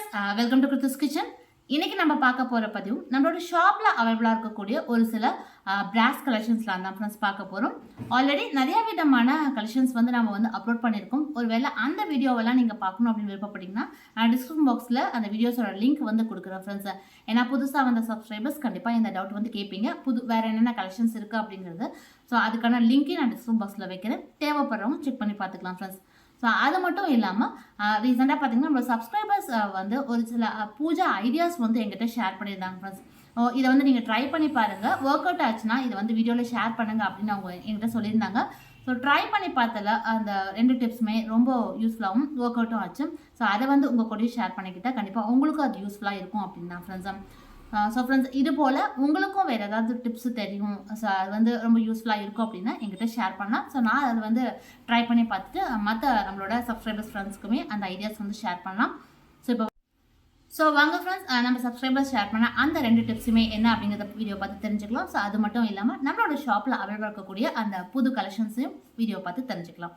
Friends, welcome to kirthhuskitchen. இன்னைக்கு நம்ம பார்க்க போற பதிவு நம்மளோட ஷாப்ல அவைலபிளா இருக்கக்கூடிய ஒரு சில பிராஸ் கலெக்ஷன்ஸ்லாம் தான் ஃப்ரெண்ட்ஸ் பார்க்க போறோம். ஆல்ரெடி நிறைய விதமான கலெக்ஷன்ஸ் வந்து நம்ம வந்து அப்லோட் பண்ணியிருக்கோம். ஒருவேளை அந்த வீடியோவெல்லாம் நீங்க பார்க்கணும் அப்படின்னு விருப்பப்பட்டீங்கன்னா நான் டிஸ்கிரிப்ஷன் பாக்ஸ்ல அந்த வீடியோஸோட லிங்க் வந்து கொடுக்குறேன் ஃப்ரெண்ட்ஸ். ஏன்னா புதுசாக வந்த சப்ஸ்கிரைபர்ஸ் கண்டிப்பாக இந்த டவுட் வந்து கேட்பீங்க, வேற என்னென்ன கலெக்ஷன்ஸ் இருக்கு அப்படிங்கிறது. ஸோ அதுக்கான லிங்க்கையும் நான் டிஸ்கிரிப்ஷன் பாக்ஸ்ல வைக்கிறேன், தேவைப்படுறவங்க செக் பண்ணி பார்த்துக்கலாம் ஃப்ரெண்ட்ஸ். ஸோ அது மட்டும் இல்லாமல் ரீசெண்டாக பார்த்தீங்கன்னா நம்ம சப்ஸ்கிரைபர்ஸ் வந்து ஒரு சில பூஜா ஐடியாஸ் வந்து எங்கிட்ட ஷேர் பண்ணியிருந்தாங்க ஃப்ரெண்ட்ஸ். இதை வந்து நீங்கள் ட்ரை பண்ணி பாருங்கள், ஒர்க் அவுட் ஆச்சுன்னா இதை வந்து வீடியோவில் ஷேர் பண்ணுங்கள் அப்படின்னு அவங்க என்கிட்ட சொல்லியிருந்தாங்க. ஸோ ட்ரை பண்ணி பார்த்தல அந்த 2 டிப்ஸுமே ரொம்ப யூஸ்ஃபுல்லாகவும் ஒர்க் அவுட்டும் ஆச்சு. ஸோ அதை வந்து உங்கள் கூடயும் ஷேர் பண்ணிக்கிட்டால் கண்டிப்பாக உங்களுக்கும் அது யூஸ்ஃபுல்லாக இருக்கும் அப்படின்னு தான் ஃப்ரெண்ட்ஸ். ஸோ ஃப்ரெண்ட்ஸ், இது போல் உங்களுக்கும் வேறு ஏதாவது டிப்ஸ் தெரியும், ஸோ அது வந்து ரொம்ப யூஸ்ஃபுல்லாக இருக்கும் அப்படின்னா எங்கிட்ட ஷேர் பண்ணலாம். ஸோ நான் அதை வந்து ட்ரை பண்ணி பார்த்துட்டு மற்ற நம்மளோட சப்ஸ்கிரைபர்ஸ் ஃப்ரெண்ட்ஸ்க்குமே அந்த ஐடியாஸ் வந்து ஷேர் பண்ணலாம். ஸோ வாங்க ஃப்ரெண்ட்ஸ், நம்ம சப்ஸ்கிரைபர்ஸ் ஷேர் பண்ண அந்த 2 டிப்ஸுமே என்ன அப்படிங்கிறத வீடியோ பார்த்து தெரிஞ்சுக்கலாம். ஸோ அது மட்டும் இல்லாமல் நம்மளோட ஷாப்பில் அவைலபிளாக இருக்கக்கூடிய அந்த புது கலெக்ஷன்ஸையும் வீடியோ பார்த்து தெரிஞ்சுக்கலாம்.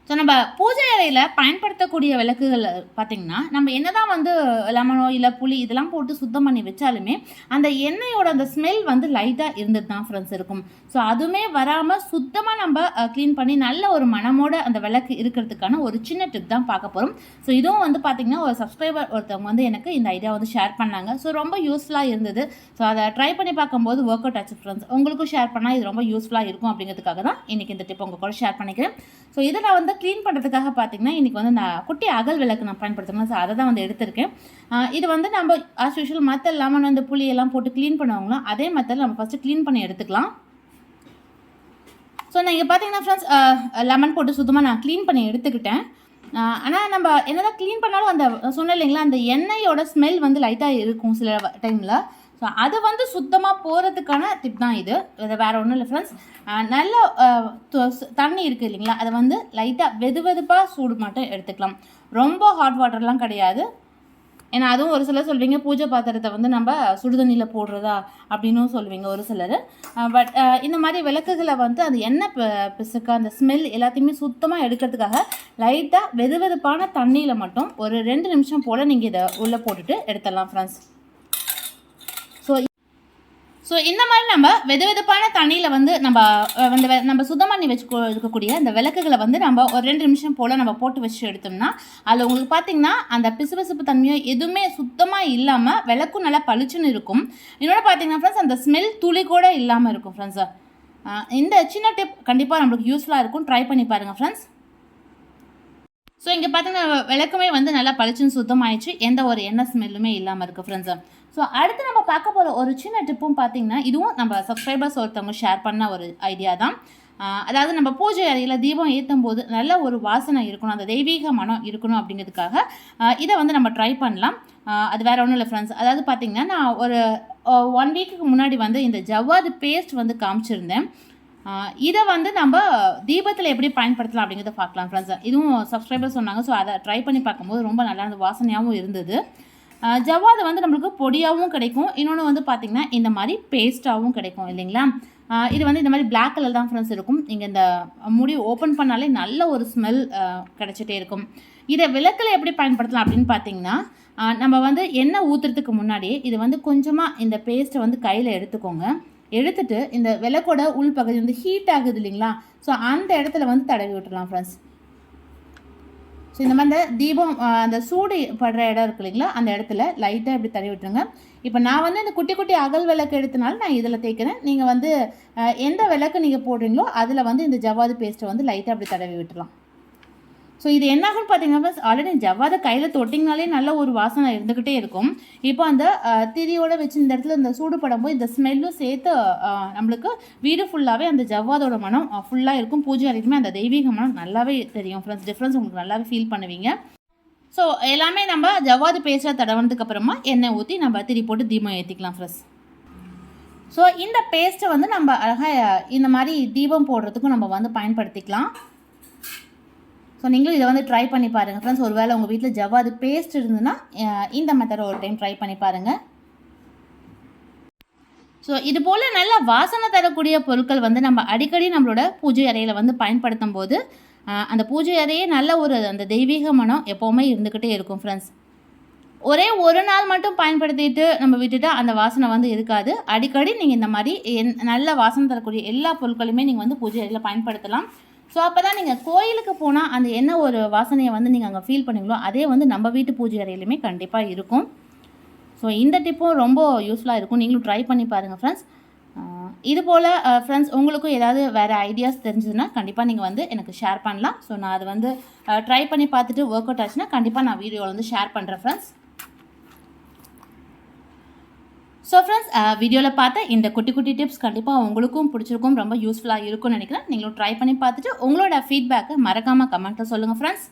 ஸோ நம்ம பூஜை அறையில் பயன்படுத்தக்கூடிய விளக்குகள் பார்த்திங்கன்னா நம்ம என்னதான் வந்து லெமனோ இல்லை புளி இதெல்லாம் போட்டு சுத்தம் பண்ணி வச்சாலுமே அந்த எண்ணெயோட அந்த ஸ்மெல் வந்து லைட்டாக இருந்தது தான் ஃப்ரெண்ட்ஸ் இருக்கும். ஸோ அதுவுமே வராமல் சுத்தமாக நம்ம க்ளீன் பண்ணி நல்ல ஒரு மனமோட அந்த விளக்கு இருக்கிறதுக்கான ஒரு சின்ன டிப் தான் பார்க்க போகிறோம். ஸோ இதுவும் வந்து பார்த்திங்கன்னா ஒரு சப்ஸ்கிரைபர் ஒருத்தவங்க வந்து எனக்கு இந்த ஐடியா வந்து ஷேர் பண்ணாங்க. ஸோ ரொம்ப யூஸ்ஃபுல்லாக இருந்தது. ஸோ அதை ட்ரை பண்ணி பார்க்கும்போது ஒர்க் அவுட் ஆச்சு ஃப்ரெண்ட்ஸ். உங்களுக்கும் ஷேர் பண்ணால் இது ரொம்ப யூஸ்ஃபுல்லாக இருக்கும் அப்படிங்கிறதுக்காக தான் இன்றைக்கி இந்த டிப் உங்கள் கூட ஷேர் பண்ணிக்கிறேன். ஸோ இதை நான் வந்து க்ளீன் பண்ணுறதுக்காக பார்த்தீங்கன்னா இன்றைக்கி வந்து நான் குட்டி அகல் விளக்கு நான் பயன்படுத்தணும். ஸோ அதை தான் வந்து எடுத்திருக்கேன். இது வந்து நம்ம ஆஸ் யூஷுவல் மற்ற லெமன் வந்து புளியெல்லாம் போட்டு க்ளீன் பண்ணுவாங்களோ அதே மெத்தட் நம்ம ஃபஸ்ட்டு க்ளீன் பண்ணி எடுத்துக்கலாம். ஸோ நான் இங்கே பார்த்தீங்கன்னா ஃப்ரெண்ட்ஸ் லெமன் போட்டு சுத்தமாக நான் க்ளீன் பண்ணி எடுத்துக்கிட்டேன். ஆனால் நம்ம என்னதான் க்ளீன் பண்ணாலும் அந்த சொன்ன இல்லைங்களா அந்த எண்ணெயோட ஸ்மெல் வந்து லைட்டாக இருக்கும் சில டைமில். ஸோ அது வந்து சுத்தமாக போகிறதுக்கான டிப் தான் இது, வேறு ஒன்றும் இல்லை ஃப்ரெண்ட்ஸ். நல்ல தண்ணி இருக்குது இல்லைங்களா, அதை வந்து லைட்டாக வெதுவெதுப்பாக சூடு மட்டும் எடுத்துக்கலாம். ரொம்ப ஹாட் வாட்டர்லாம் கிடையாது. ஏன்னா அதுவும் ஒரு சிலர் சொல்வீங்க பூஜை பாத்திரத்தை வந்து நம்ம சுடுதண்ணியில் போடுறதா அப்படின்னும் சொல்லுவீங்க ஒரு சிலர். பட் இந்த மாதிரி விளக்குகளை வந்து அந்த எண்ணெய் பிசுக்க அந்த ஸ்மெல் எல்லாத்தையுமே சுத்தமாக எடுக்கிறதுக்காக லைட்டாக வெதுவெதுப்பான தண்ணியில் மட்டும் ஒரு 2 நிமிஷம் போல் நீங்கள் இதை உள்ளே போட்டுட்டு எடுத்துடலாம் ஃப்ரெண்ட்ஸ். ஸோ இந்த மாதிரி நம்ம வெதுவெதுப்பான தண்ணியில் வந்து நம்ம சுத்தம் பண்ணி இருக்கக்கூடிய அந்த விளக்குகளை வந்து நம்ம ஒரு 2 நிமிஷம் போல் நம்ம போட்டு வச்சு எடுத்தோம்னா அதில் உங்களுக்கு பார்த்திங்கன்னா அந்த பிசுபிசுப்பு தன்மையோ எதுவுமே சுத்தமாக இல்லாமல் விளக்கும் நல்லா பளிச்சுன்னு இருக்கும். இன்னொன்று பார்த்திங்கன்னா ஃப்ரெண்ட்ஸ் அந்த ஸ்மெல் துளி கூட இல்லாமல் இருக்கும் ஃப்ரெண்ட்ஸ். இந்த சின்ன டிப் கண்டிப்பாக நம்மளுக்கு யூஸ்ஃபுல்லாக இருக்கும், ட்ரை பண்ணி பாருங்கள் ஃப்ரெண்ட்ஸ். ஸோ இங்கே பார்த்தீங்கன்னா விளக்குமே வந்து நல்லா பளிச்சுன்னு சுத்தமாகிடுச்சு, எந்த ஒரு எண்ணெய் ஸ்மெல்லுமே இல்லாமல் இருக்குது ஃப்ரெண்ட்ஸு. ஸோ அடுத்து நம்ம பார்க்க போகிற ஒரு சின்ன டிப்பும் பார்த்திங்கன்னா இதுவும் நம்ம சப்ஸ்கிரைபர்ஸ் ஒருத்தவங்க ஷேர் பண்ண ஒரு ஐடியா தான். அதாவது நம்ம பூஜை அறையில் தீபம் ஏற்றும் போது நல்ல ஒரு வாசனை இருக்கணும், அந்த தெய்வீக மனம் இருக்கணும் அப்படிங்கிறதுக்காக இதை வந்து நம்ம ட்ரை பண்ணலாம். அது வேறு ஒன்றும் இல்லை ஃப்ரெண்ட்ஸ். அதாவது பார்த்திங்கன்னா நான் ஒரு 1 வீக்குக்கு முன்னாடி வந்து இந்த ஜவ்வாது பேஸ்ட் வந்து காமிச்சிருந்தேன். இதை வந்து நம்ம தீபத்தில் எப்படி பயன்படுத்தலாம் அப்படிங்கிறத பார்க்கலாம் ஃப்ரெண்ட்ஸ். இதுவும் சப்ஸ்கிரைபர் சொன்னாங்க. ஸோ அதை ட்ரை பண்ணி பார்க்கும்போது ரொம்ப நல்லா அந்த வாசனையாகவும் இருந்தது. ஜவ்வாது வந்து நம்மளுக்கு பொடியாகவும் கிடைக்கும், இன்னொன்று வந்து பார்த்திங்கன்னா இந்த மாதிரி பேஸ்ட்டாகவும் கிடைக்கும் இல்லைங்களா. இது வந்து இந்த மாதிரி பிளாக் கலர் தான் ஃப்ரெண்ட்ஸ் இருக்கும். நீங்கள் இந்த முடி ஓப்பன் பண்ணாலே நல்ல ஒரு ஸ்மெல் கிடச்சிட்டே இருக்கும். இதை விளக்கில் எப்படி பயன்படுத்தலாம் அப்படின்னு பார்த்தீங்கன்னா நம்ம வந்து எண்ணெய் ஊற்றுறதுக்கு முன்னாடியே இது வந்து கொஞ்சமாக இந்த பேஸ்ட்டை வந்து கையில் எடுத்துக்கோங்க. எடுத்துட்டு இந்த விளக்கோட உள்பகுதி வந்து ஹீட் ஆகுது இல்லைங்களா, ஸோ அந்த இடத்துல வந்து தடவி விட்டுடலாம் ஃப்ரெண்ட்ஸ். ஸோ இந்த மாதிரி தீபம் அந்த சூடு படுற இடம் இருக்கு இல்லைங்களா, அந்த இடத்துல லைட்டாக இப்படி தடவி விட்டுருங்க. இப்போ நான் வந்து இந்த குட்டி குட்டி அகல் விளக்கு எடுத்தனால நான் இதில் தேய்க்கிறேன். நீங்கள் வந்து எந்த விளக்கு நீங்கள் போடுறீங்களோ அதில் வந்து இந்த ஜவ்வாது பேஸ்ட்டை வந்து லைட்டாக அப்படி தடவி விட்டுலாம். ஸோ இது என்னாகுன்னு பார்த்தீங்கன்னா ஆல்ரெடி ஜவ்வாதை கையில் தொட்டிங்கனாலே நல்ல ஒரு வாசனை இருந்துக்கிட்டே இருக்கும். இப்போ அந்த திரியோடு வச்சு இந்த இடத்துல இந்த சூடு படும்போது இந்த ஸ்மெல்லும் சேர்த்து நம்மளுக்கு வீடு ஃபுல்லாகவே அந்த ஜவ்வாதோட மனம் ஃபுல்லாக இருக்கும். பூஜை அறைக்குமே அந்த தெய்வீக மனம் நல்லாவே தெரியும் ஃப்ரெண்ட்ஸ். டிஃப்ரென்ஸ் உங்களுக்கு நல்லாவே ஃபீல் பண்ணுவீங்க. ஸோ எல்லாமே நம்ம ஜவ்வாது பேஸ்ட்டாக தடவினதுக்கப்புறமா எண்ணெய் ஊற்றி நம்ம திரி போட்டு தீபம் ஏற்றிக்கலாம் ஃப்ரெண்ட்ஸ். ஸோ இந்த பேஸ்ட்டை வந்து நம்ம அழகாக இந்த மாதிரி தீபம் போடுறதுக்கும் நம்ம வந்து பயன்படுத்திக்கலாம். ஸோ நீங்களும் இதை வந்து ட்ரை பண்ணி பாருங்கள் ஃப்ரெண்ட்ஸ். ஒரு வேளை உங்கள் வீட்டில் ஜவ்வாது பேஸ்ட் இருந்ததுன்னா இந்த மெத்தடை ஒரு டைம் ட்ரை பண்ணி பாருங்கள். ஸோ இது போல் நல்ல வாசனை தரக்கூடிய பொருட்கள் வந்து நம்ம அடிக்கடி நம்மளோட பூஜை அறையில் வந்து பயன்படுத்தும் போது அந்த பூஜை அறையே நல்ல ஒரு அந்த தெய்வீக மனம் எப்போவுமே இருந்துக்கிட்டே இருக்கும் ஃப்ரெண்ட்ஸ். ஒரே ஒரு நாள் மட்டும் பயன்படுத்திட்டு நம்ம விட்டுட்டா அந்த வாசனை வந்து இருக்காது. அடிக்கடி நீங்கள் இந்த மாதிரி நல்ல வாசனை தரக்கூடிய எல்லா பொருட்களுமே நீங்கள் வந்து பூஜை அறையில் பயன்படுத்தலாம். ஸோ அப்போ தான் நீங்கள் கோயிலுக்கு போனால் அந்த என்ன ஒரு வாசனையை வந்து நீங்கள் அங்கே ஃபீல் பண்ணுவீங்களோ அதே வந்து நம்ம வீட்டு பூஜை அறையிலுமே கண்டிப்பாக இருக்கும். ஸோ இந்த டிப்பும் ரொம்ப யூஸ்ஃபுல்லாக இருக்கும். நீங்களும் ட்ரை பண்ணி பாருங்கள் ஃப்ரெண்ட்ஸ். இது போல் ஃப்ரெண்ட்ஸ் உங்களுக்கும் ஏதாவது வேறு ஐடியாஸ் தெரிஞ்சதுன்னா கண்டிப்பாக நீங்கள் வந்து எனக்கு ஷேர் பண்ணலாம். ஸோ நான் அது வந்து ட்ரை பண்ணி பார்த்துட்டு ஒர்க் அவுட் ஆச்சுன்னா கண்டிப்பாக நான் வீடியோவில் வந்து ஷேர் பண்ணுறேன் ஃப்ரெண்ட்ஸ். ஸோ ஃப்ரெண்ட்ஸ் வீடியோவில் பார்த்த இந்த குட்டி குட்டி டிப்ஸ் கண்டிப்பாக உங்களுக்கும் பிடிச்சிருக்கும், ரொம்ப யூஸ்ஃபுல்லாக இருக்கும்னு நினைக்கிறேன். நீங்களும் ட்ரை பண்ணி பார்த்துட்டு உங்களோட ஃபீட்பேக்கை மறக்காமல் கமெண்ட்டில் சொல்லுங்கள் ஃப்ரெண்ட்ஸ்.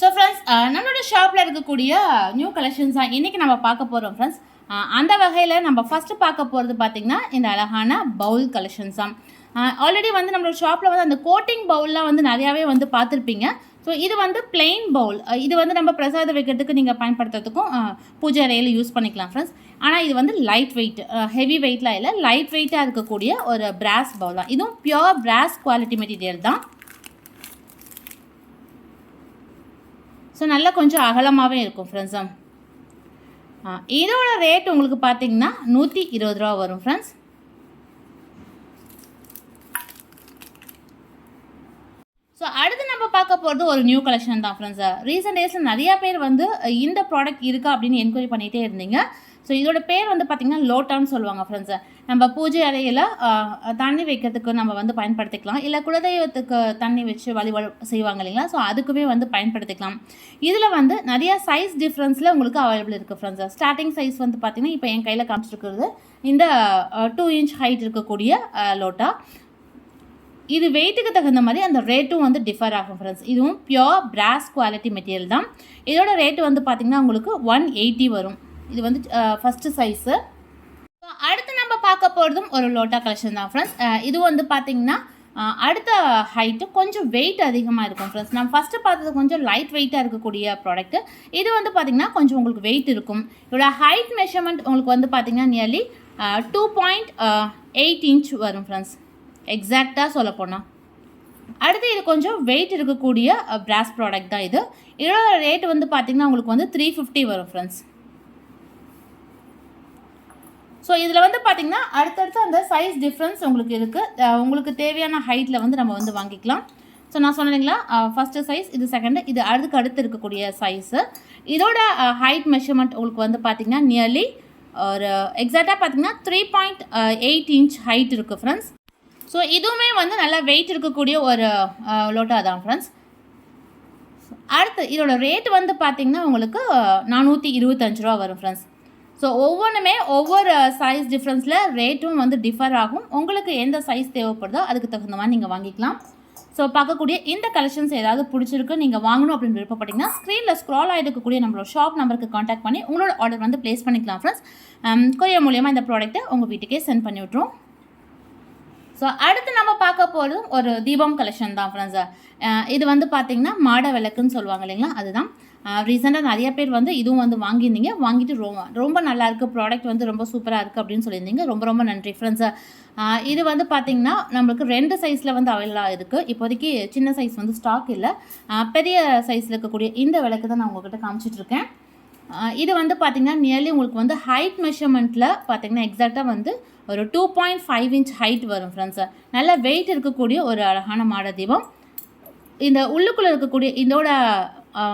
ஸோ ஃப்ரெண்ட்ஸ் நம்மளோட ஷாப்பில் இருக்கக்கூடிய நியூ கலெக்ஷன்ஸாக இன்றைக்கி நம்ம பார்க்க போகிறோம் ஃப்ரெண்ட்ஸ். அந்த வகையில் நம்ம ஃபஸ்ட்டு பார்க்க போகிறது பார்த்திங்கன்னா இந்த அழகான பவுல் கலெக்ஷன்ஸாக. ஆல்ரெடி வந்து நம்மளோட ஷாப்பில் வந்து அந்த கோட்டிங் பவுல்லாம் வந்து நிறையாவே வந்து பார்த்துருப்பீங்க. ஸோ இது வந்து பிளெயின் பவுல். இது வந்து நம்ம பிரசாதம் வைக்கிறதுக்கு நீங்கள் பயன்படுத்துறதுக்கும் பூஜை அறையில் யூஸ் பண்ணிக்கலாம் ஃப்ரெண்ட்ஸ். ஆனால் இது வந்து லைட் வெயிட், ஹெவி வெயிட்லாம் இல்லை, லைட் வெயிட்டாக இருக்கக்கூடிய ஒரு பிராஸ் பவுல் தான். இதுவும் பியோர் பிராஸ் குவாலிட்டி மெட்டீரியல் தான். ஸோ நல்லா கொஞ்சம் அகலமாகவே இருக்கும் ஃப்ரெண்ட்ஸ். இதோட ரேட் உங்களுக்கு பார்த்தீங்கன்னா 120 ரூபா வரும் ஃப்ரெண்ட்ஸ். ஸோ அடுத்து நம்ம பார்க்க போகிறது ஒரு நியூ கலெக்ஷன் தான் ஃப்ரெண்ட்ஸ். ரீசெண்ட் டேஸில் நிறையா பேர் வந்து இந்த ப்ராடக்ட் இருக்கா அப்படின்னு என்கொயரி பண்ணிகிட்டே இருந்தீங்க. ஸோ இதோட பேர் வந்து பார்த்திங்கன்னா லோட்டான்னு சொல்லுவாங்க ஃப்ரெண்ட்ஸ். நம்ம பூஜை அறையில் தண்ணி வைக்கிறதுக்கு நம்ம வந்து பயன்படுத்திக்கலாம், இல்லை குலதெய்வத்துக்கு தண்ணி வச்சு வழிபாடு செய்வாங்க இல்லைங்களா, ஸோ அதுக்குமே வந்து பயன்படுத்திக்கலாம். இதில் வந்து நிறையா சைஸ் டிஃப்ரென்ஸில் உங்களுக்கு அவைலபிள் இருக்குது ஃப்ரெண்ட்ஸ். ஸ்டார்டிங் சைஸ் வந்து பார்த்திங்கன்னா இப்போ என் கையில் காமிச்சிருக்கிறது இந்த 2 இன்ச் ஹைட் இருக்கக்கூடிய லோட்டா. இது வெயிட்டுக்கு தகுந்த மாதிரி அந்த ரேட்டும் வந்து டிஃபர் ஆகும் ஃப்ரெண்ட்ஸ். இதுவும் பியோர் பிராஸ் குவாலிட்டி மெட்டீரியல் தான். இதோட ரேட்டு வந்து பார்த்திங்கன்னா உங்களுக்கு 180 வரும். இது வந்து ஃபஸ்ட்டு சைஸு. அடுத்து நம்ம பார்க்க போகிறதும் ஒரு லோட்டா கலெக்ஷன் தான் ஃப்ரெண்ட்ஸ். இது வந்து பார்த்திங்கன்னா அடுத்த ஹைட்டு கொஞ்சம் வெயிட் அதிகமாக இருக்கும் ஃப்ரெண்ட்ஸ். நம்ம ஃபஸ்ட்டு பார்த்தது கொஞ்சம் லைட் வெயிட்டாக இருக்கக்கூடிய ப்ராடக்ட்டு. இது வந்து பார்த்திங்கன்னா கொஞ்சம் உங்களுக்கு வெயிட் இருக்கும். இதோட ஹைட் மெஷர்மெண்ட் உங்களுக்கு வந்து பார்த்திங்கன்னா நியர்லி 2.8 இன்ச் வரும் ஃப்ரெண்ட்ஸ், எக்ஸாக்டாக சொல்ல போனால். அடுத்து இது கொஞ்சம் வெயிட் இருக்கக்கூடிய பிராஸ் ப்ராடக்ட் தான் இது. இதோட ரேட் வந்து பார்த்திங்கன்னா உங்களுக்கு வந்து 350 வரும் ஃப்ரெண்ட்ஸ். ஸோ இதில் வந்து பார்த்திங்கன்னா அடுத்தடுத்து அந்த சைஸ் டிஃப்ரென்ஸ் உங்களுக்கு இருக்குது. உங்களுக்கு தேவையான ஹைட்டில் வந்து நம்ம வந்து வாங்கிக்கலாம். ஸோ நான் சொன்னீங்களா ஃபஸ்ட்டு சைஸ், இது செகண்டு, இது அடுத்து இருக்கக்கூடிய சைஸு. இதோட ஹைட் மெஷர்மெண்ட் உங்களுக்கு வந்து பார்த்திங்கன்னா நியர்லி ஒரு எக்ஸாக்டாக பார்த்திங்கன்னா 3.8 இன்ச் ஹைட் இருக்குது ஃப்ரெண்ட்ஸ். ஸோ இதுவுமே வந்து நல்லா வெயிட் இருக்கக்கூடிய ஒரு லோட்டா தான் ஃப்ரெண்ட்ஸ். அடுத்து இதோட ரேட் வந்து பார்த்திங்கன்னா உங்களுக்கு 425 ரூபா வரும் ஃப்ரெண்ட்ஸ். ஸோ ஒவ்வொன்றுமே ஒவ்வொரு சைஸ் டிஃப்ரென்ஸில் ரேட்டும் வந்து டிஃபர் ஆகும். உங்களுக்கு எந்த சைஸ் தேவைப்படுதோ அதுக்கு தகுந்த மாதிரி நீங்கள் வாங்கிக்கலாம். ஸோ பார்க்கக்கூடிய இந்த கலெக்ஷன்ஸ் ஏதாவது பிடிச்சிருக்கு, நீங்கள் வாங்கணும் அப்படின்னு விருப்பப்பட்டீங்கன்னா ஸ்க்ரீனில் ஸ்க்ரால் ஆகிருக்கக்கூடிய நம்மளோட ஷாப் நம்பருக்கு காண்டாக்ட் பண்ணி உங்களோட ஆர்டர் வந்து ப்ளேஸ் பண்ணிக்கலாம் ஃப்ரெண்ட்ஸ். கொரியர் மூலியமாக இந்த ப்ராடக்ட்டை உங்கள் வீட்டுக்கே சென்ட் பண்ணி விட்ருவோம். ஸோ அடுத்து நம்ம பார்க்க போகிறதும் ஒரு தீபம் கலெக்ஷன் தான் ஃப்ரெண்ட்ஸ். இது வந்து பார்த்திங்கன்னா மாட விளக்குன்னு சொல்லுவாங்க இல்லைங்களா, அதுதான். ரீசெண்டாக நிறைய பேர் வந்து இதுவும் வந்து வாங்கியிருந்தீங்க, வாங்கிட்டு ரொம்ப நல்லாயிருக்கு, ப்ராடக்ட் வந்து ரொம்ப சூப்பராக இருக்குது அப்படின்னு சொல்லியிருந்தீங்க. ரொம்ப நன்றி ஃப்ரெண்ட்ஸ். இது வந்து பார்த்திங்கன்னா நம்மளுக்கு 2 சைஸில் வந்து அவைலபிளாக இருக்குது. இப்போதைக்கு சின்ன சைஸ் வந்து ஸ்டாக் இல்லை. பெரிய சைஸில் இருக்கக்கூடிய இந்த விளக்கு தான் நான் உங்கள்கிட்ட காமிச்சிட்ருக்கேன். இது வந்து பார்த்திங்கன்னா நியர்லி உங்களுக்கு வந்து ஹைட் மெஷர்மெண்ட்டில் பார்த்திங்கன்னா எக்ஸாக்டாக வந்து ஒரு 2.5 இன்ச் ஹைட் வரும் ஃப்ரெண்ட்ஸ். நல்ல வெயிட் இருக்கக்கூடிய ஒரு அழகான மாட தீபம். இந்த உள்ளுக்குள்ளே இருக்கக்கூடிய இதோட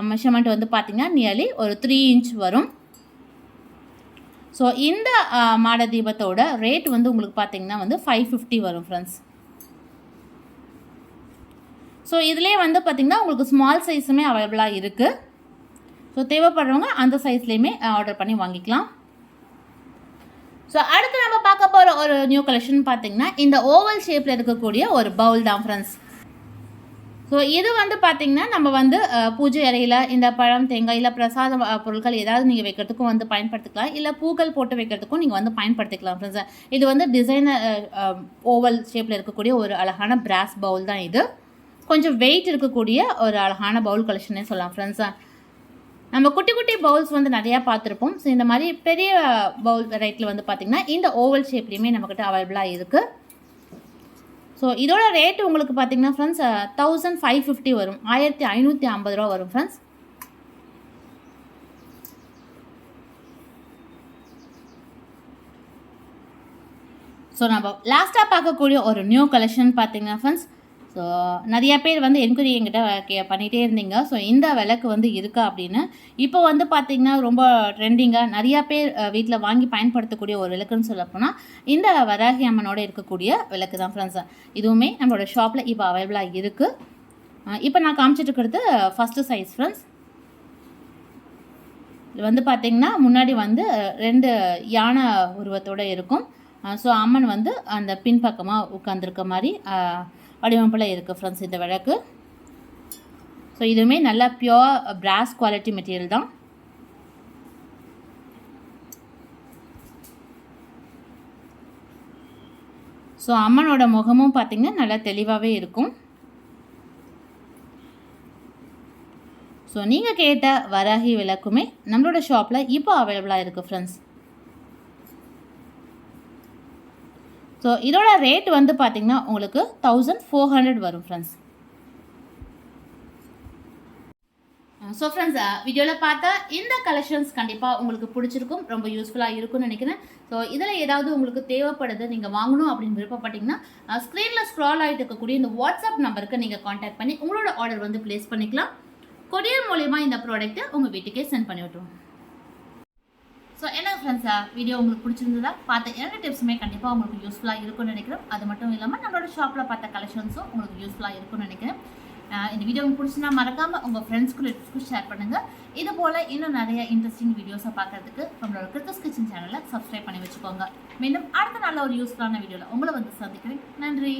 மெஷர்மெண்ட் வந்து பார்த்திங்கன்னா நியர்லி ஒரு 3 இன்ச் வரும். ஸோ இந்த மாட தீபத்தோட ரேட் வந்து உங்களுக்கு பார்த்திங்கன்னா வந்து 550 வரும் ஃப்ரெண்ட்ஸ். ஸோ இதுலேயே வந்து பார்த்திங்கன்னா உங்களுக்கு ஸ்மால் சைஸுமே அவைலபிளாக இருக்குது. ஸோ தேவைப்படுறவங்க அந்த சைஸ்லேயுமே ஆர்டர் பண்ணி வாங்கிக்கலாம். ஸோ அடுத்து நம்ம பார்க்க போகிற ஒரு நியூ கலெக்ஷன் பார்த்திங்கன்னா இந்த ஓவல் ஷேப்பில் இருக்கக்கூடிய ஒரு பவுல் தான் ஃப்ரெண்ட்ஸ். ஸோ இது வந்து பார்த்திங்கன்னா நம்ம வந்து பூஜை அறையில் இந்த பழம், தேங்காய், இல்லை பிரசாத பொருட்கள் ஏதாவது நீங்கள் வைக்கிறதுக்கும் வந்து பயன்படுத்திக்கலாம், இல்லை பூக்கள் போட்டு வைக்கிறதுக்கும் நீங்கள் வந்து பயன்படுத்திக்கலாம் ஃப்ரெண்ட்ஸ். இது வந்து டிசைனர் ஓவல் ஷேப்பில் இருக்கக்கூடிய ஒரு அழகான பிராஸ் பவுல் தான் இது. கொஞ்சம் வெயிட் இருக்கக்கூடிய ஒரு அழகான பவுல் கலெக்ஷனே சொல்லலாம் ஃப்ரெண்ட்ஸ். நம்ம குட்டி குட்டி பவுல்ஸ் வந்து நிறையா பார்த்துருப்போம். ஸோ இந்த மாதிரி பெரிய பவுல் வெரைட்டியில் வந்து பார்த்திங்கன்னா இந்த ஓவல் ஷேப்லேயுமே நம்மக்கிட்ட அவைலபிளாக இருக்குது. ஸோ இதோட ரேட்டு உங்களுக்கு பார்த்திங்கன்னா ஃப்ரெண்ட்ஸ் 1550 வரும், 1550 ரூபா வரும் ஃப்ரெண்ட்ஸ். ஸோ நம்ம லாஸ்ட்டாக பார்க்கக்கூடிய ஒரு நியூ கலெக்ஷன் பார்த்தீங்கன்னா ஃப்ரெண்ட்ஸ், ஸோ நிறையா பேர் வந்து என்கொயரி என்கிட்ட பண்ணிகிட்டே இருந்தீங்க. ஸோ இந்த விளக்கு வந்து இருக்கா அப்படின்னு. இப்போ வந்து பார்த்திங்கன்னா ரொம்ப ட்ரெண்டிங்காக நிறையா பேர் வீட்டில் வாங்கி பயன்படுத்தக்கூடிய ஒரு விளக்குன்னு சொல்லப்போனால் இந்த வராகி அம்மனோட இருக்கக்கூடிய விளக்கு தான் ஃப்ரெண்ட்ஸ். இதுவுமே நம்மளோட ஷாப்பில் இப்போ அவைலபிளாக இருக்குது. இப்போ நான் காமிச்சிட்டு இருக்கிறது ஃபஸ்ட்டு சைஸ் ஃப்ரெண்ட்ஸ். இது வந்து பார்த்திங்கன்னா முன்னாடி வந்து 2 யானை உருவத்தோடு இருக்கும். ஸோ அம்மன் வந்து அந்த பின்பக்கமாக உட்காந்துருக்க மாதிரி வடிவமைப்பில் இருக்குது ஃப்ரெண்ட்ஸ் இந்த விளக்கு. ஸோ இதுவுமே நல்லா பியோர் பிராஸ் குவாலிட்டி மெட்டீரியல் தான். ஸோ அம்மனோட முகமும் பார்த்திங்கன்னா நல்லா தெளிவாகவே இருக்கும். ஸோ நீங்கள் கேட்ட வராகி விளக்குமே நம்மளோட ஷாப்பில் இப்போ அவைலபிளாக இருக்குது ஃப்ரெண்ட்ஸ். ஸோ இதோட ரேட் வந்து பார்த்திங்கன்னா உங்களுக்கு 1400 வரும் ஃப்ரெண்ட்ஸ். ஸோ ஃப்ரெண்ட்ஸ், வீடியோவில் பார்த்தா இந்த கலெக்ஷன்ஸ் கண்டிப்பாக உங்களுக்கு பிடிச்சிருக்கும், ரொம்ப யூஸ்ஃபுல்லாக இருக்கும்னு நினைக்கிறேன். ஸோ இதில் ஏதாவது உங்களுக்கு தேவைப்படுது, நீங்கள் வாங்கணும் அப்படின்னு விருப்பப்பட்டீங்கன்னா ஸ்க்ரீனில் ஸ்க்ரால் ஆகிட்டு இருக்கக்கூடிய இந்த வாட்ஸ்அப் நம்பருக்கு நீங்கள் காண்டாக்ட் பண்ணி உங்களோட ஆர்டர் வந்து ப்ளேஸ் பண்ணிக்கலாம். கொரியர் மூலிமா இந்த ப்ராடக்ட்டை உங்கள் வீட்டுக்கே சென்ட் பண்ணி விட்டுருவோம். ஸோ என்ன ஃப்ரெண்ட்ஸா, வீடியோ உங்களுக்கு பிடிச்சிருந்ததா? பார்த்த 2 டிப்ஸுமே கண்டிப்பாக உங்களுக்கு யூஸ்ஃபுல்லாக இருக்கும்னு நினைக்கிறேன். அது மட்டும் இல்லாமல் நம்மளோட ஷாப்பில் பார்த்த கலெக்ஷன்ஸும் உங்களுக்கு யூஸ்ஃபுல்லாக இருக்கும்னு நினைக்கிறேன். இந்த வீடியோ உங்களுக்கு பிடிச்சினா மறக்காமல் உங்கள் ஃப்ரெண்ட்ஸ்க்கு ஷேர் பண்ணுங்கள். இது போல் இன்னும் நிறைய இன்ட்ரெஸ்டிங் வீடியோஸை பார்க்கறதுக்கு நம்மளோட கிருத்தஸ் கிச்சன் சேனலை சப்ஸ்கிரைப் பண்ணி வச்சுக்கோங்க. மீண்டும் அடுத்த நல்ல ஒரு யூஸ்ஃபுல்லான வீடியோவில் உங்களை வந்து சந்திக்கிறேன். நன்றி.